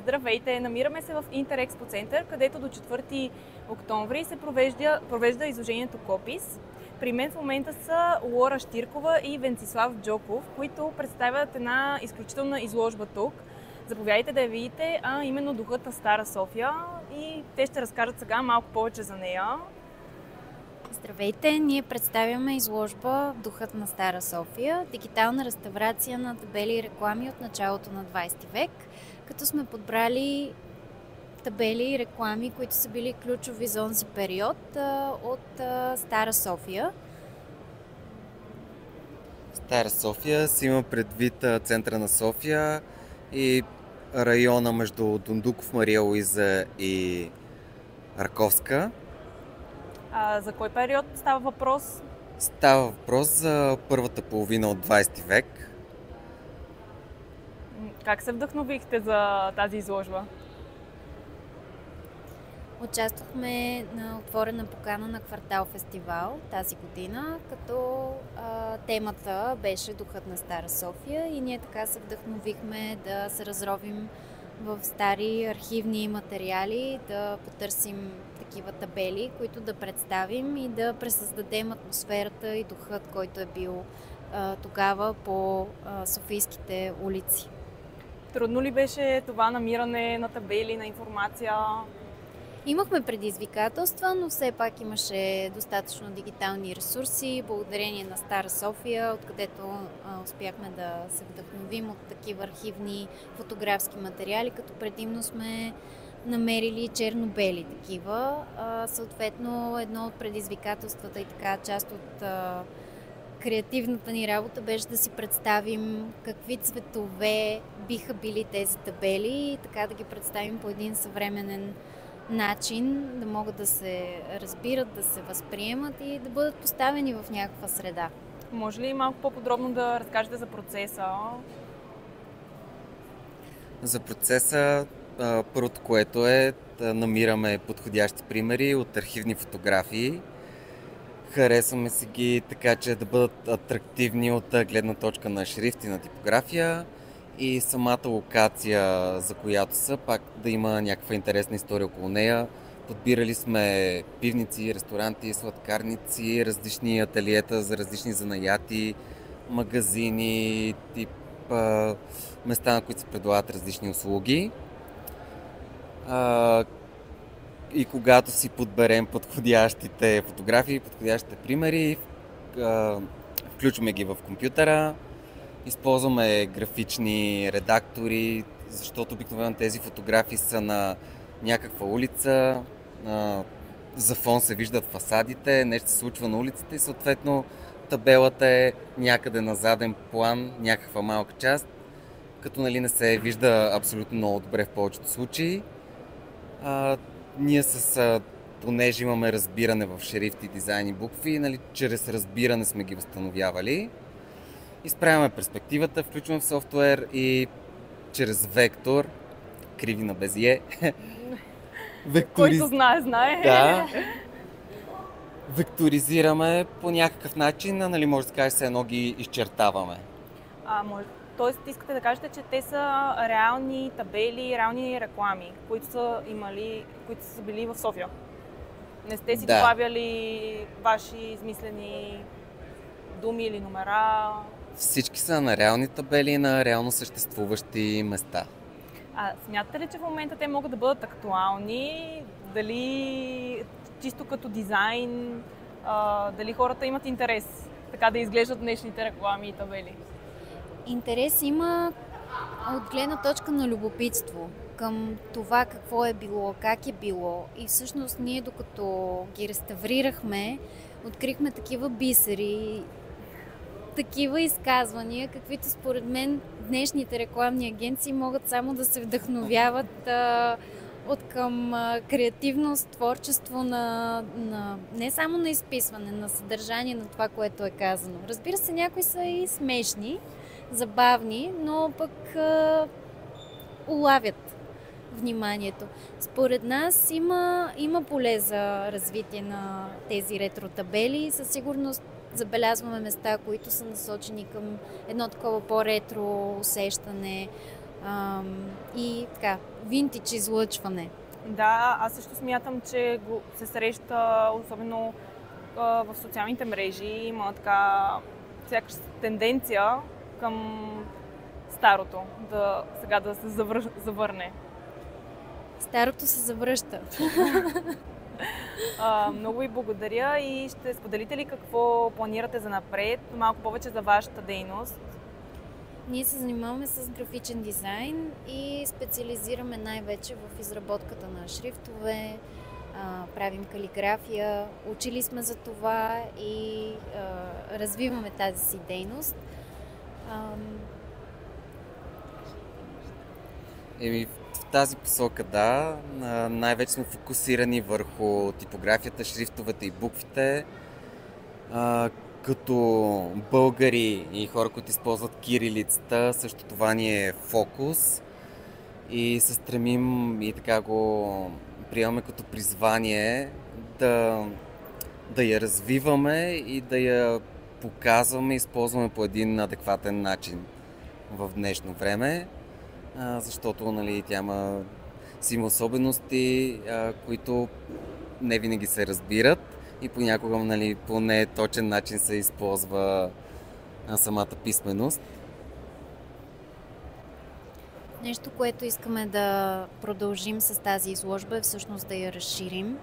Здравейте! Намираме се в Интерекспо център, където до 4 октомври се провежда изложението Копис. При мен в момента са Лора Щиркова и Венцислав Джоков, които представят една изключителна изложба тук. Заповядайте да я видите, а именно Духът на Стара София, и те ще разкажат сега малко повече за нея. Здравейте! Ние представяме изложба Духът на Стара София, дигитална реставрация на табели и реклами от началото на 20 век, като сме подбрали табели и реклами, които са били ключови за онзи период от Стара София. Стара София си има предвид центъра на София и района между Дондуков, Мария Луиза и Раковска. За кой период става въпрос? Става въпрос за първата половина от 20 век. Как се вдъхновихте за тази изложба? Участвахме на отворена покана на Квартал фестивал тази година, като темата беше Духът на Стара София, и ние така се вдъхновихме да се разровим в стари архивни материали, да потърсим такива табели, които да представим и да пресъздадем атмосферата и духът, който е бил тогава по софийските улици. Трудно ли беше това намиране на табели, на информация? Имахме предизвикателства, но все пак имаше достатъчно дигитални ресурси, благодарение на Стара София, откъдето успяхме да се вдъхновим от такива архивни фотографски материали, като предимно сме намерили черно-бели такива. Съответно, едно от предизвикателствата и така част от креативната ни работа беше да си представим какви цветове биха били тези табели и така да ги представим по един съвременен начин, да могат да се разбират, да се възприемат и да бъдат поставени в някаква среда. Може ли малко по-подробно да разкажете за процеса? За процеса първото, което е да намираме подходящи примери от архивни фотографии. Харесваме си ги така, че да бъдат атрактивни от гледна точка на шрифт и на типография, и самата локация, за която са, пак да има някаква интересна история около нея. Подбирали сме пивници, ресторанти, сладкарници, различни ателиета за различни занаяти, магазини, тип места, на които се предлагат различни услуги. И когато си подберем подходящите фотографии, подходящите примери, включваме ги в компютъра, използваме графични редактори, защото обикновено тези фотографии са на някаква улица, за фон се виждат фасадите, нещо се случва на улицата и съответно табелата е някъде на заден план, някаква малка част, като не се вижда абсолютно много добре в повечето случаи. Ние понеже имаме разбиране в шрифти, дизайн и букви, чрез разбиране сме ги възстановявали. Изправяме перспективата, включваме в софтуер и чрез вектор, криви на Безие. Който знае. Да. Векторизираме по някакъв начин, може да се каже, едно ги изчертаваме. Тоест, искате да кажете, че те са реални табели, реални реклами, които са били в София. Не сте си добавяли ваши измислени думи или номера? Всички са на реални табели, на реално съществуващи места. Смятате ли, че в момента те могат да бъдат актуални? Дали чисто като дизайн, дали хората имат интерес така да изглеждат днешните реклами и табели? Интерес има от гледна точка на любопитство към това какво е било, как е било, и всъщност ние докато ги реставрирахме, открихме такива бисери, такива изказвания, каквито според мен днешните рекламни агенции могат само да се вдъхновяват от към креативност, творчество не само на изписване, на съдържание на това, което е казано. Разбира се, някои са и смешни, забавни, но пък улавят вниманието. Според нас има поле за развитие на тези ретро табели. Със сигурност забелязваме места, които са насочени към едно такова по-ретро усещане. И така, винтидж излъчване. Да, аз също смятам, че се среща, особено в социалните мрежи, има така сякаш тенденция към старото, сега да се завърне. Старото се завръща. Много ви благодаря и ще споделите ли какво планирате за напред, малко повече за вашата дейност? Ние се занимаваме с графичен дизайн и специализираме най-вече в изработката на шрифтове, правим калиграфия, учили сме за това и развиваме тази си дейност. В тази посока, да. Най-вече сме фокусирани върху типографията, шрифтовете и буквите. Като българи и хора, които използват кирилицата, също това ни е фокус и се стремим и така го приемаме като призвание да я развиваме и да я показваме и използваме по един адекватен начин в днешно време, защото нали, тя си има особености, които не винаги се разбират и понякога нали, по неточен начин се използва самата писменост. Нещо, което искаме да продължим с тази изложба е всъщност да я разширим,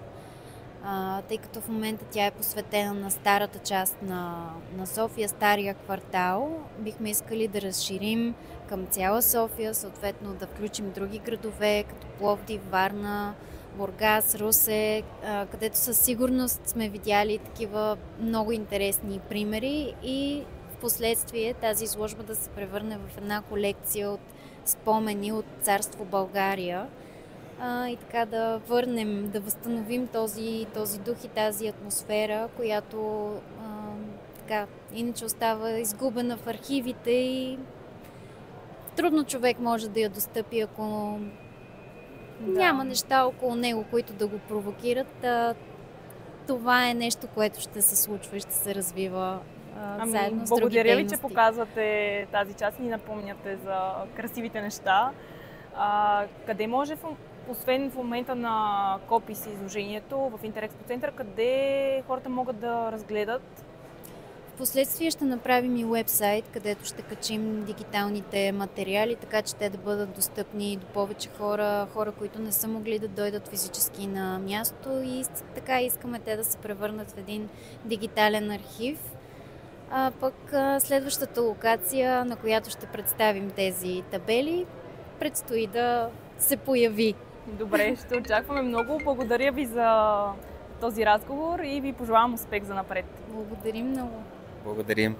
тъй като в момента тя е посветена на старата част на София, стария квартал. Бихме искали да разширим към цяла София, съответно да включим други градове, като Пловдив, Варна, Бургас, Русе, където със сигурност сме видяли такива много интересни примери и в последствие тази изложба да се превърне в една колекция от спомени от царство България и така да върнем, да възстановим този дух и тази атмосфера, която така иначе остава изгубена в архивите и трудно човек може да я достъпи, ако няма неща около него, които да го провокират. Това е нещо, което ще се случва и ще се развива заедно с други благодаря ви, дейности. че показвате тази част и ни напомняте за красивите неща. Къде може, освен в момента на Копис изложението в Интерекспо център, къде хората могат да разгледат? Впоследствие ще направим и уебсайт, където ще качим дигиталните материали, така че те да бъдат достъпни до повече хора, които не са могли да дойдат физически на място и така искаме те да се превърнат в един дигитален архив. Пък следващата локация, на която ще представим тези табели, предстои да се появи. Добре, ще очакваме много. Благодаря ви за този разговор и ви пожелавам успех за напред. Благодарим много. Благодарим.